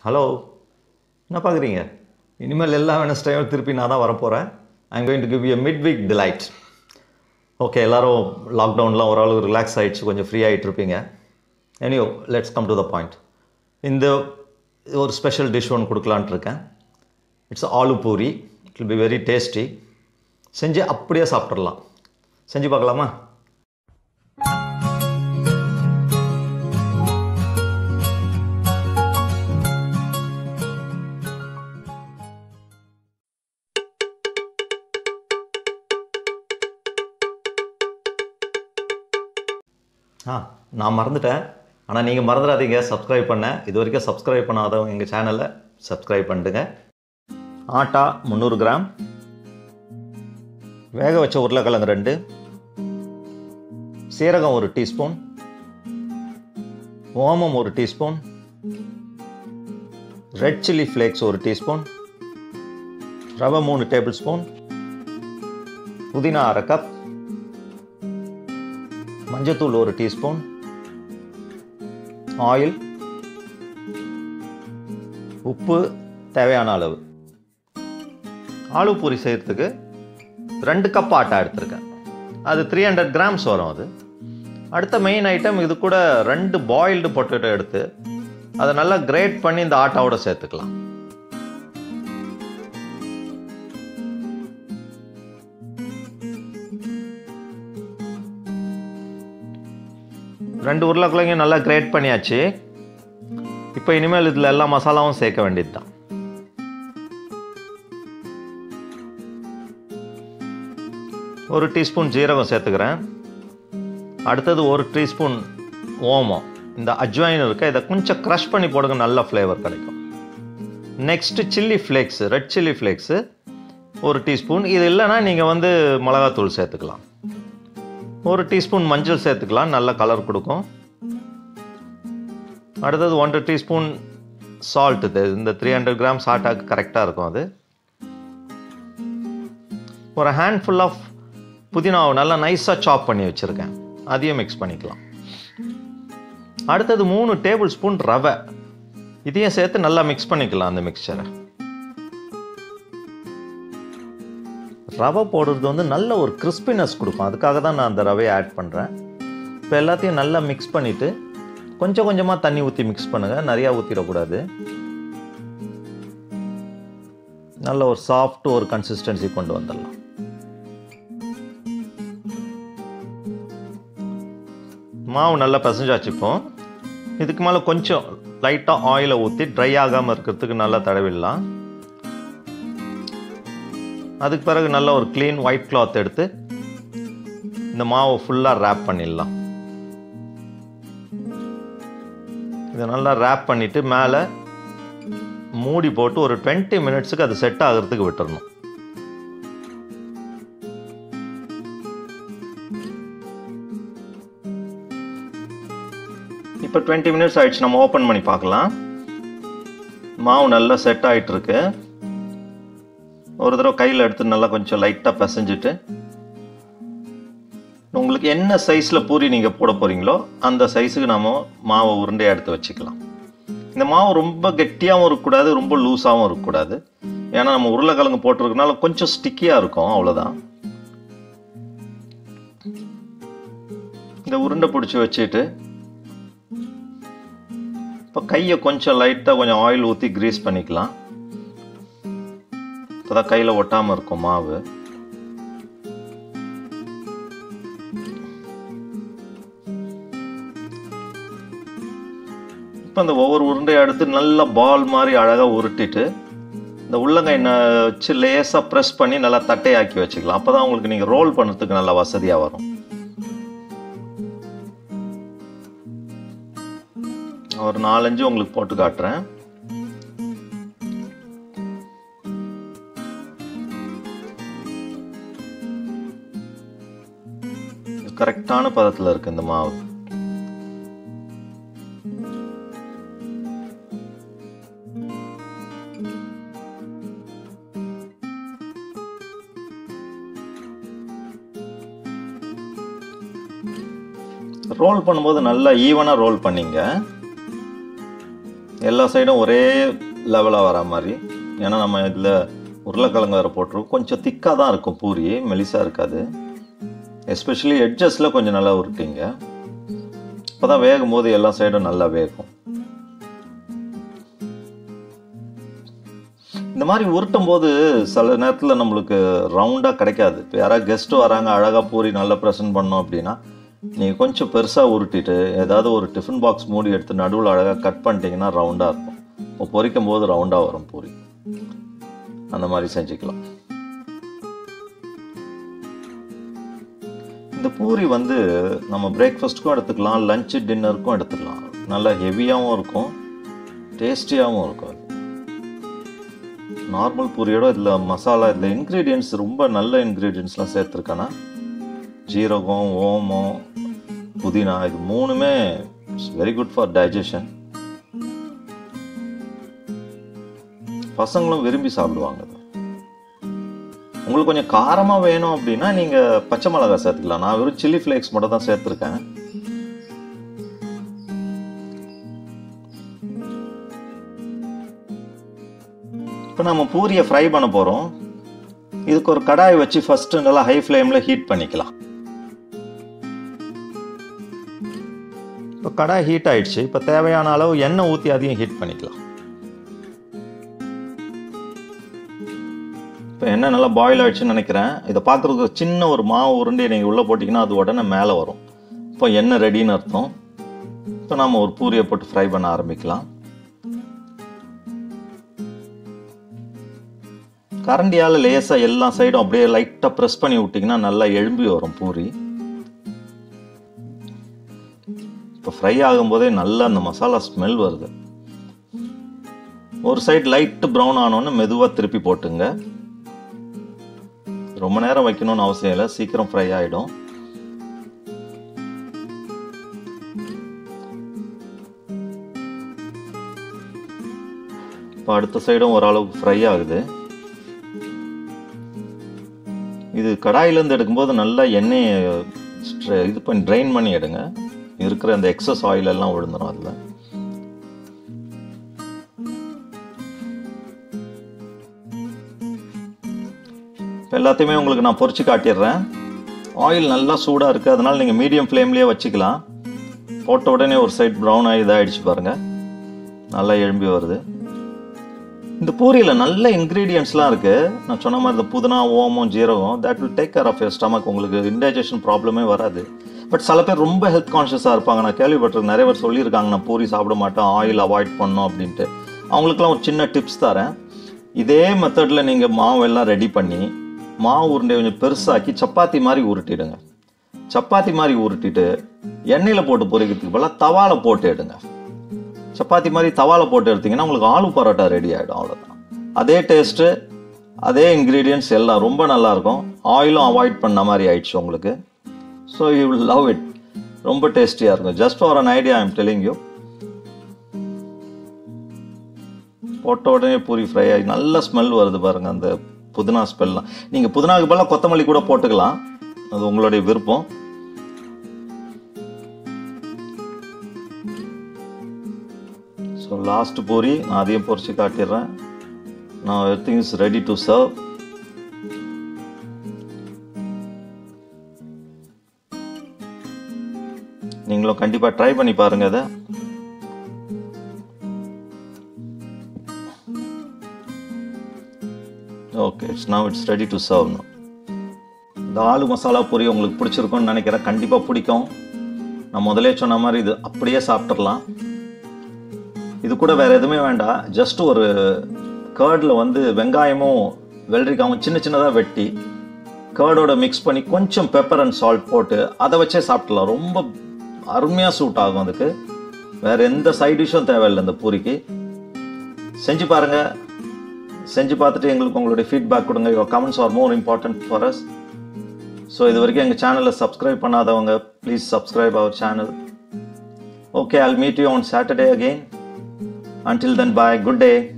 Hello, என்ன பார்க்குறீங்க? இனிமேல் எல்லா வெனஸ்டேயும் திருப்பி நான் தான் வரப்போகிறேன். I am going to give you midweek delight. Okay, எல்லோரும் லாக்டவுன்லாம் ஓரளவு ரிலாக்ஸ் ஆகிடுச்சு, கொஞ்சம் ஃப்ரீ ஆகிட்டு இருப்பீங்க. Anyway, let's come to the point. இந்த ஒரு ஸ்பெஷல் டிஷ் ஒன்று கொடுக்கலான்ட்டு இருக்கேன். It's aloo puri. It will be very tasty. செஞ்சு அப்படியே சாப்பிட்றலாம். செஞ்சு பார்க்கலாமா? நான் மறந்துட்டேன். ஆனால் நீங்கள் மறந்துடாதீங்க சப்ஸ்கிரைப் பண்ண. இது வரைக்கும் சப்ஸ்கிரைப் பண்ணாதவங்க எங்கள் சேனலை சப்ஸ்கிரைப் பண்ணிடுங்க. ஆட்டா 300 கிராம், வேக வச்ச உருளைக்கிழங்கு 2, சீரகம் 1 டீஸ்பூன், ஓமம் 1 teaspoon, red chilli flakes 1 teaspoon, ரவை 3 டேபிள் ஸ்பூன், புதினா 1/2 கப், மஞ்சத்தூள் 1 டீஸ்பூன், ஆயில், உப்பு தேவையான அளவு. ஆலு பூரி செய்கிறதுக்கு 2 கப் ஆட்டா எடுத்திருக்கேன். அது 300 கிராம்ஸ் வரும். அது அடுத்த மெயின் ஐட்டம். இது கூட 2 பாயில்டு பொட்டேட்டோ எடுத்து அதை நல்லா கிரேட் பண்ணி இந்த ஆட்டாவோட சேர்த்துக்கலாம். ரெண்டு உருளைக்கிழங்கையும் நல்லா கிரேட் பண்ணியாச்சு. இப்போ இனிமேல் இதில் எல்லா மசாலாவும் சேர்க்க வேண்டியது தான். ஒரு டீஸ்பூன் ஜீரகம் சேர்த்துக்கிறேன். அடுத்தது 1 டீஸ்பூன் ஓமம். இந்த அஜ்வைன் இருக்கு, இதை கொஞ்சம் க்ரஷ் பண்ணி போடுங்க, நல்ல ஃப்ளேவர் கிடைக்கும். Next chilli flakes, red chilli flakes 1 teaspoon. இது இல்லைன்னா நீங்கள் மிளகாத்தூள் சேர்த்துக்கலாம். 1 டீஸ்பூன் மஞ்சள் சேர்த்துக்கலாம், நல்ல கலர் கொடுக்கும். அடுத்தது 1 டீஸ்பூன் சால்ட். இது இந்த 300 கிராம்ஸ் ஆட்டாக்கு கரெக்டாக இருக்கும். அது ஒரு ஹேண்ட்ஃபுல் ஆஃப் புதினாவை நல்லா நைஸாக சாப் பண்ணி வச்சுருக்கேன், அதையும் மிக்ஸ் பண்ணிக்கலாம். அடுத்தது 3 டேபிள் ஸ்பூன் ரவை, இதையும் சேர்த்து நல்லா மிக்ஸ் பண்ணிக்கலாம். அந்த மிக்சரை ரவை போடுறது நல்ல ஒரு கிறிஸ்பினஸ் கொடுக்கும், அதுக்காக தான் நான் அந்த ரவையை ஆட் பண்ணுறேன். இப்போ எல்லாத்தையும் நல்லா மிக்ஸ் பண்ணிவிட்டு கொஞ்சம் கொஞ்சமாக தண்ணி ஊற்றி மிக்ஸ் பண்ணுங்கள், நிறையா ஊற்றிடக்கூடாது. நல்ல ஒரு சாஃப்ட் ஒரு கன்சிஸ்டன்சி கொண்டு வந்துடலாம். மாவு நல்லா பிசைஞ்சாச்சுப்போம். இதுக்கு மேலே கொஞ்சம் லைட்டாக ஆயிலை ஊற்றி ட்ரை ஆகாமல் இருக்கிறதுக்கு நல்லா தடவிடலாம். அதுக்கு பிறகு நல்ல ஒரு க்ளீன் ஒயிட் கிளாத் எடுத்து இந்த மாவை ஃபுல்லாக ரேப் பண்ணிடலாம். இதை நல்லா ரேப் பண்ணிவிட்டு மேலே மூடி போட்டு ஒரு 20 மினிட்ஸுக்கு அது செட் ஆகிறதுக்கு விட்டுறணும். இப்போ 20 மினிட்ஸ் ஆயிடுச்சு. நம்ம ஓப்பன் பண்ணி பார்க்கலாம். மாவு நல்லா செட் ஆகிட்டு இருக்கு. ஒரு தடவை கையில் எடுத்து நல்லா கொஞ்சம் லைட்டாக பிசைஞ்சிட்டு உங்களுக்கு என்ன சைஸில் பூரி நீங்கள் போட போகிறீங்களோ அந்த சைஸுக்கு நம்ம மாவை உருண்டையாக எடுத்து வச்சுக்கலாம். இந்த மாவு ரொம்ப கெட்டியாகவும் இருக்கக்கூடாது, ரொம்ப லூஸாகவும் இருக்கக்கூடாது. ஏன்னா நம்ம உருளைக்கிழங்கு போட்டிருக்கனால கொஞ்சம் ஸ்டிக்கியாக இருக்கும், அவ்வளோதான். இந்த உருண்டை பிடிச்சி வச்சுட்டு இப்போ கையை கொஞ்சம் லைட்டாக கொஞ்சம் ஆயில் ஊற்றி கிரீஸ் பண்ணிக்கலாம். அப்போதான் கையில் ஒட்டாமல் இருக்கும் மாவு. இப்போ இந்த ஒவ்வொரு உருண்டையை எடுத்து நல்லா பால் மாதிரி அழகாக உருட்டிட்டு இந்த உள்ளங்கை வச்சு லேசாக ப்ரெஸ் பண்ணி நல்லா தட்டையாக்கி வச்சுக்கலாம். அப்போ தான் உங்களுக்கு நீங்கள் ரோல் பண்ணுறதுக்கு நல்லா வசதியாக வரும். ஒரு 4-5 உங்களுக்கு போட்டு காட்டுறேன். கரெக்டான பதத்தில் இருக்கு இந்த மாவு. ரோல் பண்ணும்போது நல்லா ஈவனாக ரோல் பண்ணிங்க. எல்லா சைடும் ஒரே லெவலாக வர மாதிரி. ஏன்னா நம்ம இதில் உருளைக்கிழங்கு வேறு போட்டிருக்கோம். கொஞ்சம் திக்காக தான் இருக்கும் பூரி, மெலிசாக இருக்காது. எஸ்பெஷலி எட்ஜஸில் கொஞ்சம் நல்லா உருட்டிங்க. அப்போ தான் வேகும் போது எல்லா சைடும் நல்லா வேகும். இந்த மாதிரி உருட்டும் போது சில நேரத்தில் நம்மளுக்கு ரவுண்டாக கிடைக்காது. இப்போ யாராவது கெஸ்ட்டு வராங்க, அழகாக பூரி நல்லா ப்ரெசென்ட் பண்ணோம் அப்படின்னா நீங்கள் கொஞ்சம் பெருசாக உருட்டிட்டு ஏதாவது ஒரு டிஃபன் பாக்ஸ் மூடி எடுத்து நடுவில் அழகாக கட் பண்ணிட்டீங்கன்னா ரவுண்டாக இருக்கும். இப்போ பொரிக்கும் போது ரவுண்டாக வரும் பூரி. அந்த மாதிரி செஞ்சுக்கலாம். இந்த பூரி வந்து நம்ம பிரேக்ஃபாஸ்ட்டுக்கும் எடுத்துக்கலாம், லஞ்சு டின்னருக்கும் எடுத்துக்கலாம். நல்லா ஹெவியாகவும் இருக்கும், டேஸ்டியாகவும் இருக்கும். நார்மல் பூரியோட இதில் மசாலா, இதில் இன்க்ரீடியன்ட்ஸ் ரொம்ப நல்ல இன்க்ரீடியன்ட்ஸ்லாம் சேர்த்துருக்கேன்னா ஜீரகம், ஓமம், புதினா, இது மூணுமே it's very good for digestion. பசங்களும் விரும்பி சாப்பிடுவாங்க. உங்களுக்கு கொஞ்சம் காரமாக வேணும் அப்படின்னா நீங்கள் பச்சை மிளகாய் சேர்த்துக்கலாம். நான் வெறும் சில்லி ஃப்ளேக்ஸ் மட்டும் தான் சேர்த்துருக்கேன். இப்போ நம்ம பூரியை ஃப்ரை பண்ண போகிறோம். இதுக்கு ஒரு கடாய் வச்சு ஃபஸ்ட்டு நல்லா ஹை ஃப்ளேமில் ஹீட் பண்ணிக்கலாம். இப்போ கடாய் ஹீட் ஆயிடுச்சு. இப்போ தேவையான அளவு எண்ணெய் ஊற்றி அதையும் ஹீட் பண்ணிக்கலாம். இப்போ எண்ணெய் நல்லா பாயில் ஆயிடுச்சுன்னு நினைக்கிறேன். இதை பார்க்குறதுக்கு சின்ன ஒரு மாவு உருண்டி நீங்கள் உள்ளே போட்டிங்கன்னா அது உடனே மேலே வரும். இப்போ எண்ணெய் ரெடின்னு அர்த்தம். இப்போ நம்ம ஒரு பூரியை போட்டு ஃப்ரை பண்ண ஆரம்பிக்கலாம். கரண்டியால் லேசாக எல்லா சைடும் அப்படியே லைட்டாக ப்ரெஸ் பண்ணி விட்டிங்கன்னா நல்லா எழும்பி வரும் பூரி. இப்போ ஃப்ரை ஆகும்போதே நல்லா அந்த மசாலா ஸ்மெல் வருது. ஒரு சைடு லைட்டு ப்ரௌன் ஆனோன்னு மெதுவாக திருப்பி போட்டுங்க. ரொம்ப நேரம் வைக்கணும்னு அவசியம் இல்லை, சீக்கிரம் ஃப்ரை ஆகிடும். இப்போ அடுத்த சைடும் ஓரளவுக்கு ஃப்ரை ஆகுது. இது கடாயிலேருந்து எடுக்கும்போது நல்லா எண்ணெயை இது பண்ணி ட்ரைன் பண்ணி எடுங்க. இருக்கிற அந்த எக்ஸஸ் ஆயில் எல்லாம் விழுந்துடும் அதில். எல்லாத்தையுமே உங்களுக்கு நான் பொரிச்சு காட்டிடுறேன். ஆயில் நல்லா சூடாக இருக்குது, அதனால் நீங்கள் மீடியம் ஃப்ளேம்லேயே வச்சுக்கலாம். போட்ட உடனே ஒரு சைட் ப்ரௌன் ஆகி இதாகிடுச்சு பாருங்கள், நல்லா எழும்பி வருது. இந்த பூரியில் நல்ல இன்க்ரீடியன்ட்ஸ்லாம் இருக்குது. நான் சொன்ன மாதிரி இந்த புதினா, ஓமம், ஜீரகம், that will take care of your stomach. உங்களுக்கு இன்டைஜஷன் ப்ராப்ளமே வராது. பட் சில பேர் ரொம்ப ஹெல்த் கான்ஷியஸாக இருப்பாங்க. நான் கேள்விப்பட்டிருக்கேன், நிறைய பேர் சொல்லியிருக்காங்க நான் பூரி சாப்பிட மாட்டேன், ஆயில் அவாய்ட் பண்ணணும் அப்படின்ட்டு. அவங்களுக்குலாம் ஒரு சின்ன டிப்ஸ் தரேன். இதே மெத்தடில் நீங்கள் மாவெல்லாம் ரெடி பண்ணி மாவு உருண்டை கொஞ்சம் பெருசாக்கி சப்பாத்தி மாதிரி உருட்டிடுங்க. சப்பாத்தி மாதிரி உருட்டிட்டு எண்ணெயில் போட்டு பொரிக்கிறதுக்கு பதிலாக தவாவில் போட்டு எடுங்க. சப்பாத்தி மாதிரி தவாவில் போட்டு எடுத்திங்கன்னா உங்களுக்கு ஆலு பரோட்டா ரெடி ஆகிடும். அவ்வளோதான். அதே டேஸ்ட்டு, அதே இன்க்ரீடியன்ட்ஸ் எல்லாம் ரொம்ப நல்லாயிருக்கும். ஆயிலும் அவாய்ட் பண்ண மாதிரி ஆயிடுச்சு உங்களுக்கு. So you will love it. ரொம்ப டேஸ்டியாக இருக்கும். Just for an idea I am telling you. போட்ட உடனே பூரி ஃப்ரை ஆகி நல்ல ஸ்மெல் வருது பாருங்கள், அந்த புதினா ஸ்மெல்லாம். நீங்கள் புதினாக்கு பதிலாக கொத்தமல்லி கூட போட்டுக்கலாம், அது உங்களுடைய விருப்பம். ஸோ லாஸ்ட் பூரி நான் அதையும் பொரிச்சு காட்டிடுறேன். நான் everything is ready to serve. நீங்களும் கண்டிப்பாக ட்ரை பண்ணி பாருங்கள் இதை. Okay, it's ready to serve. இந்த ஆலு மசாலா பூரி உங்களுக்கு பிடிச்சிருக்கும்னு நினைக்கிறேன். கண்டிப்பாக பிடிக்கும். நான் முதலே சொன்ன மாதிரி இது அப்படியே சாப்பிட்றலாம். இது கூட வேறு எதுவுமே வேண்டாம். ஜஸ்ட் ஒரு கர்டில் வந்து வெங்காயமும் வெள்ளரிக்காயும் சின்ன சின்னதாக வெட்டி கர்டோட மிக்ஸ் பண்ணி கொஞ்சம் பெப்பர் அண்ட் சால்ட் போட்டு அதை வச்சே சாப்பிட்லாம். ரொம்ப அருமையாக சூட் ஆகும். அதுக்கு வேறு எந்த சைட் டிஷ்ஷும் தேவையில்லை இந்த பூரிக்கு. செஞ்சு பாருங்கள். செஞ்சு பார்த்துட்டு எங்களுக்கு உங்களுடைய ஃபீட்பேக் கொடுங்க. Your comments are more important for us. So இது வரைக்கும் எங்கள் சேனலில் சப்ஸ்கிரைப் பண்ணாதவங்க please subscribe our channel. Okay, I'll meet you on Saturday again. Until then, bye. Good day.